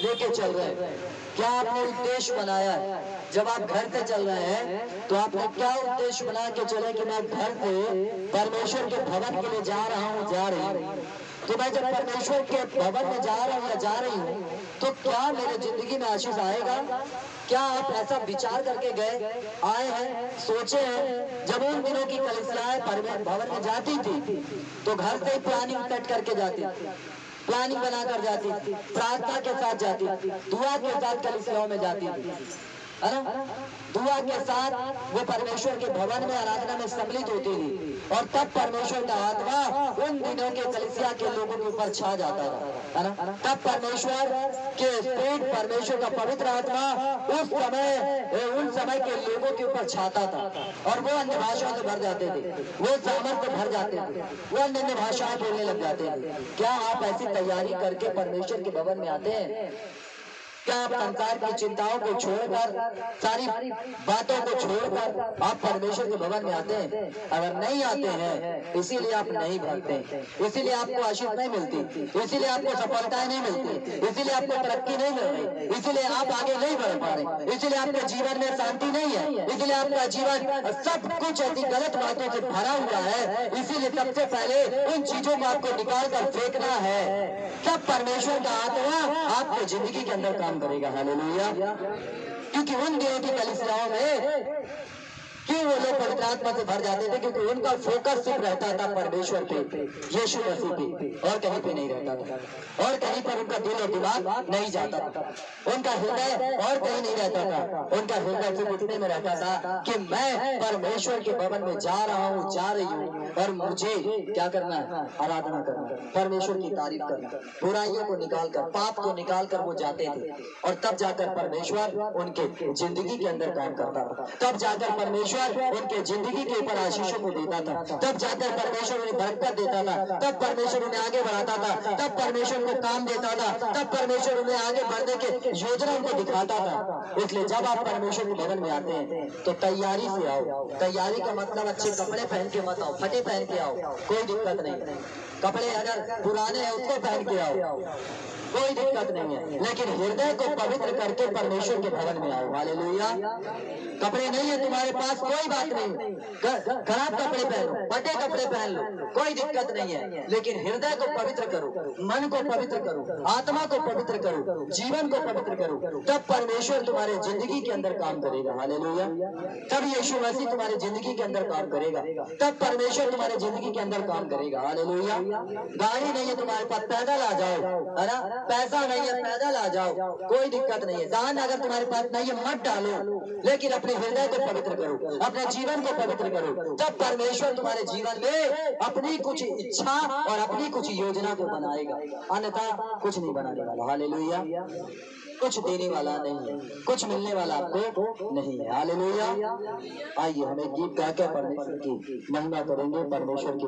लेके चल रहे हैं? क्या आपने उद्देश्य बनाया है? जब आप घर से चल रहे हैं तो आपने क्या उद्देश्य बना के चले कि मैं घर से परमेश्वर के भवन के लिए जा रहा हूँ, जा रही हूँ? तो मैं जब परमेश्वर के भवन में जा रहा हूँ या जा रही हूँ तो क्या मेरे जिंदगी में आशीष आएगा? क्या आप ऐसा विचार करके गए, आए हैं, सोचे हैं? जब उन दिनों की कलीसियाएं भवन में जाती थी तो घर से ही प्लानिंग सेट करके जाती थी, प्लानिंग बनाकर जाती थी, प्रार्थना के साथ जाती थी, दुआ के साथ कलीसियाओं में जाती थी, है ना? दुआ के साथ वो परमेश्वर के भवन में आराधना में सम्मिलित होती थी और तब परमेश्वर का आत्मा उन दिनों के कलीसिया के लोगों के ऊपर छा जाता था, है ना? तब परमेश्वर के स्पिरिट, परमेश्वर का पवित्र आत्मा उस समय उन समय के लोगों के ऊपर छाता था और वो अन्य भाषाओं से भर जाते थे, वो सामर्थ्य भर जाते थे, वो अन्य भाषाएं बोलने लग जाते थे। क्या आप ऐसी तैयारी करके परमेश्वर के भवन में आते हैं? क्या आप संसार की चिंताओं को छोड़कर, सारी बातों को छोड़कर आप परमेश्वर के भवन में आते हैं? अगर नहीं आते हैं इसीलिए आप नहीं भागते, इसीलिए आपको आशीष नहीं मिलती, इसीलिए आपको सफलताएं नहीं मिलती, इसीलिए आपको तरक्की नहीं मिल रही, इसीलिए आप आगे नहीं बढ़ पा रहे, इसीलिए आपके जीवन में शांति नहीं है, इसीलिए आपका जीवन सब कुछ ऐसी गलत बातों से भरा हुआ है। इसीलिए सबसे पहले उन चीजों को आपको निकाल कर फेंकना है, तब परमेश्वर का आत्मा आपके जिंदगी के अंदर काम करेगा। हालेलुया। क्योंकि उन दिनों की कलीसियाओं में क्यों वो लोग पवित्र आत्मा से भर जाते थे? क्योंकि उनका फोकस सिर्फ रहता था परमेश्वर पे, यीशु मसीह पे, और कहीं पे नहीं रहता था, और कहीं पर उनका दिल और दिमाग नहीं जाता था, उनका हृदय और कहीं नहीं रहता था। उनका हृदय सिर्फ इतने में रहता था कि मैं परमेश्वर के भवन में जा रहा हूँ, जा रही हूँ, और मुझे क्या करना है? आराधना करना, परमेश्वर की तारीफ करना, बुराइयों को निकाल कर, पाप को निकाल कर वो जाते थे और तब जाकर परमेश्वर उनके जिंदगी के अंदर काम करता था, तब जाकर परमेश्वर उनके जिंदगी के ऊपर आशीषों को देता था, तब जाकर परमेश्वर उन्हें बरकत देता था, तब परमेश्वर उन्हें आगे बढ़ाता था, तब परमेश्वर को काम देता था, तब परमेश्वर उन्हें आगे बढ़ने के योजना उनको दिखाता था। इसलिए जब आप परमेश्वर के भवन में आते हैं तो तैयारी से आओ। तैयारी का मतलब अच्छे कपड़े पहन के मत आओ, फटे पहन के आओ, कोई दिक्कत नहीं। कपड़े अगर पुराने हैं उसको पहन के आओ, कोई दिक्कत नहीं है, लेकिन हृदय को पवित्र करके परमेश्वर के भवन में आओ। हालेलुया। कपड़े नहीं है तुम्हारे पास, कोई बात नहीं, खराब कपड़े पहनो, फटे कपड़े पहन लो, कोई दिक्कत नहीं है, लेकिन हृदय को पवित्र करो, मन को पवित्र करो, आत्मा को पवित्र करो, जीवन को पवित्र करो, तब परमेश्वर तुम्हारे जिंदगी के अंदर काम करेगा। हालेलुया। तब यीशु मसीह तुम्हारे जिंदगी के अंदर काम करेगा, तब परमेश्वर तुम्हारे जिंदगी के अंदर काम करेगा। हालेलुया। गाड़ी नहीं है तुम्हारे पास, पैदल आ जाओ, है ना? पैसा नहीं है, पैदल आ जाओ, कोई दिक्कत नहीं है। दान अगर तुम्हारे पास नहीं है मत डालो, लेकिन अपने हृदय को पवित्र करो, अपने जीवन को पवित्र करो, तब परमेश्वर तुम्हारे जीवन में अपनी कुछ इच्छा और अपनी कुछ योजना को बनाएगा, अन्यथा कुछ नहीं बनाने वाला। हालेलुया। कुछ देने वाला नहीं है, कुछ मिलने वाला आपको नहीं है। हालेलुया। आइए हमें गीत गाकर परमेश्वर की महिमा करेंगे, परमेश्वर की